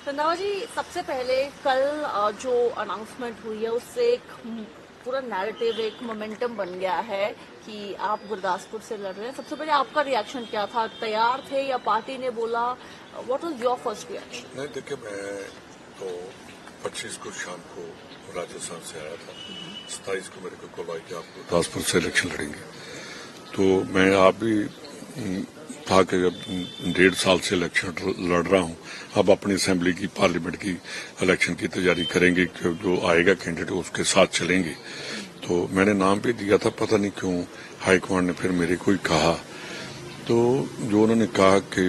रंधावा जी, सबसे पहले कल जो अनाउंसमेंट हुई है उससे एक पूरा नैरेटिव, एक मोमेंटम बन गया है कि आप गुरदासपुर से लड़ रहे हैं। सबसे पहले आपका रिएक्शन क्या था? तैयार थे या पार्टी ने बोला? What was your first reaction? नहीं, देखिए, मैं तो 25 को शाम को राजस्थान से आया था। 27 को मेरे को कॉल आई कि आप गुरदासपुर से इलेक्शन लड़ेंगे। तो मैं आप भी था कि जब 1.5 साल से इलेक्शन लड़ रहा हूं, अब अपनी असेंबली की, पार्लियामेंट की इलेक्शन की तैयारी करेंगे कि जो आएगा कैंडिडेट उसके साथ चलेंगे। तो मैंने नाम भी दिया था, पता नहीं क्यों हाईकमांड ने फिर मेरे को ही कहा। तो जो उन्होंने कहा कि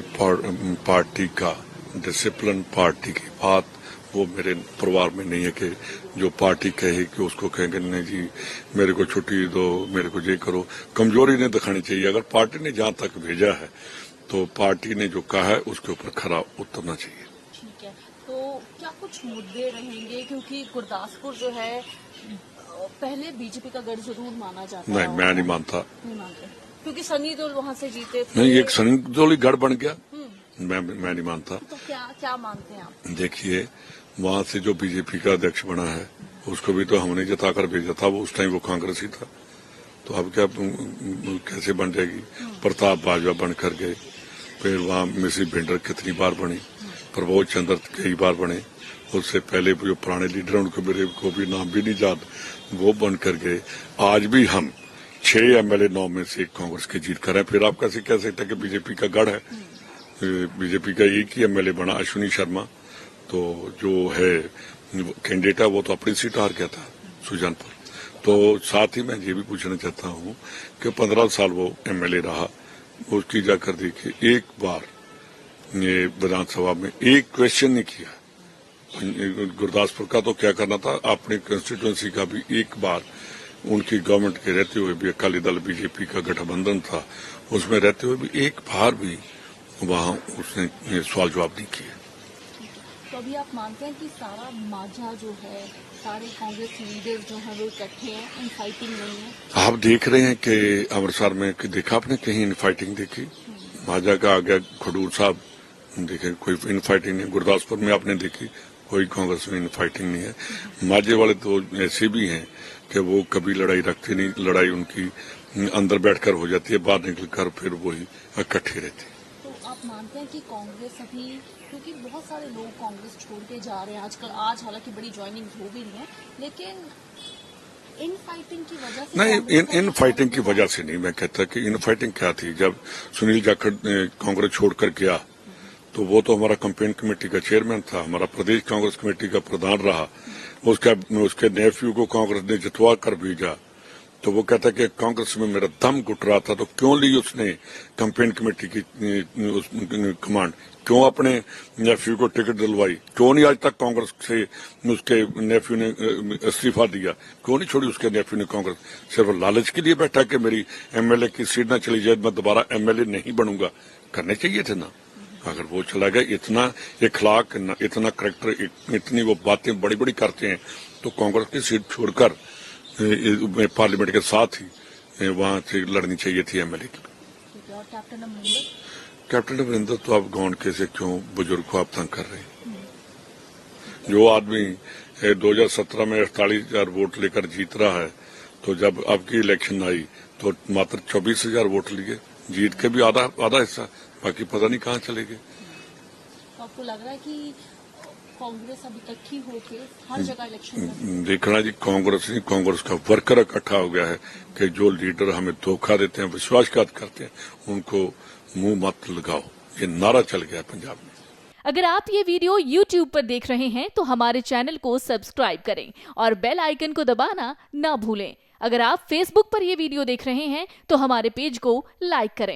पार्टी का डिसिप्लिन, पार्टी की बात, वो मेरे परिवार में नहीं है कि जो पार्टी कहे कि उसको कहेंगे नहीं जी मेरे को छुट्टी दो, मेरे को ये करो। कमजोरी नहीं दिखानी चाहिए। अगर पार्टी ने जहां तक भेजा है तो पार्टी ने जो कहा है उसके ऊपर खरा उतरना चाहिए। ठीक है, तो क्या कुछ मुद्दे रहेंगे? क्योंकि गुरदासपुर जो है पहले बीजेपी का गढ़ जरूर माना जाता है। नहीं, मैं नहीं मानता। नहीं मानते क्योंकि सनी देओल वहां से जीते थे। नहीं, एक सनी देओल ही गढ़ बन गया। मैं नहीं मानता। तो क्या मानते हैं आप? देखिए, वहां से जो बीजेपी का अध्यक्ष बना है उसको भी तो हमने जताकर भेजा था। वो उस टाइम वो कांग्रेस ही था। तो अब क्या कैसे बन जाएगी? प्रताप बाजवा बनकर गए, फिर वहां मिसी भिंडर कितनी बार बनी, प्रबोध चंद्र कई बार बने। उससे पहले जो पुराने लीडर उनको मेरे को भी नाम भी नहीं याद, वो बनकर गए। आज भी हम 6 MLA 9 में से कांग्रेस की जीत कर रहे हैं। फिर आप कैसे कह सकते हैं कि बीजेपी का गढ़ है? बीजेपी का एक ही MLA बना, अश्विनी शर्मा, तो जो है कैंडिडेट है वो तो अपनी सीट हार गया था सुजानपुर। तो साथ ही मैं ये भी पूछना चाहता हूँ कि 15 साल वो MLA रहा, उसकी जाकर देखिए, एक बार ये विधानसभा में एक क्वेश्चन नहीं किया। गुरदासपुर का तो क्या करना था, अपनी कंस्टिट्यूंसी का भी एक बार उनकी गवर्नमेंट के रहते हुए भी, अकाली दल बीजेपी का गठबंधन था, उसमें रहते हुए भी एक बार भी वहां उसने सवाल जवाब नहीं किए। तो अभी आप मानते हैं कि सारा माझा जो है, सारे कांग्रेस लीडर्स जो हैं वो इकट्ठे हैं, इन फाइटिंग नहीं है? आप देख रहे हैं कि अमृतसर में देखा आपने कहीं इन फाइटिंग देखी? माझा का आ गया खडूर साहब, देखे कोई इन फाइटिंग नहीं। गुरदासपुर में आपने देखी, कोई कांग्रेस में इन फाइटिंग नहीं है। माझे वाले तो ऐसे भी हैं कि वो कभी लड़ाई रखते नहीं। लड़ाई उनकी अंदर बैठकर हो जाती है, बाहर निकलकर फिर वही इकट्ठे रहती है। तो आप मानते हैं कि कांग्रेस अभी, क्योंकि बहुत सारे लोग कांग्रेस छोड़ के जा रहे हैं आजकल, आज हालांकि बड़ी ज्वाइनिंग हो भी रही है, लेकिन इन फाइटिंग की वजह से नहीं, इन फाइटिंग की वजह से नहीं। मैं कहता कि इन फाइटिंग क्या थी, जब सुनील जाखड़ कांग्रेस छोड़कर गया तो वो तो हमारा कैंपेन कमेटी का चेयरमैन था, हमारा प्रदेश कांग्रेस कमेटी का प्रधान रहा। उसके नेफ्यू को कांग्रेस ने जितवा कर भेजा। तो वो कहता कि कांग्रेस में मेरा दम घुट रहा था, तो क्यों ली उसने कैंपेन कमेटी की कमांड? क्यों अपने नेफ्यू को टिकट दिलवाई? क्यों नहीं आज तक कांग्रेस से उसके नेफ्यू ने इस्तीफा दिया? क्यों नहीं छोड़ी उसके नेफ्यू ने कांग्रेस? सिर्फ लालच के लिए बैठा कि मेरी MLA की सीट ना चली जाए, मैं दोबारा MLA नहीं बनूंगा? करने चाहिए थे ना। अगर वो चला गया, इतना इखलाक, इतना करेक्टर, इतनी वो बातें बड़ी बड़ी करते हैं, तो कांग्रेस की सीट छोड़कर पार्लियामेंट के साथ ही वहां से लड़नी चाहिए थी MLA की। कैप्टन अमरिंदर तो आप गौंड के से क्यों बुजुर्ग को आप तंग कर रहे हैं? जो आदमी 2017 में 48,000 वोट लेकर जीत रहा है, तो जब अब की इलेक्शन आई तो मात्र 24,000 वोट लिए, जीत के भी आधा हिस्सा, बाकी पता नहीं कहाँ चले गए। तो आपको लग रहा है कि कांग्रेस अब इकट्ठी होकर हर जगह इलेक्शन देखना जी, कांग्रेस नहीं, कांग्रेस का वर्कर इकट्ठा हो गया है कि जो लीडर हमें धोखा देते हैं, विश्वासघात करते हैं, उनको मुंह मत लगाओ। ये नारा चल गया पंजाब में। अगर आप ये वीडियो YouTube पर देख रहे हैं तो हमारे चैनल को सब्सक्राइब करें और बेल आइकन को दबाना ना भूलें। अगर आप Facebook पर ये वीडियो देख रहे हैं तो हमारे पेज को लाइक करें।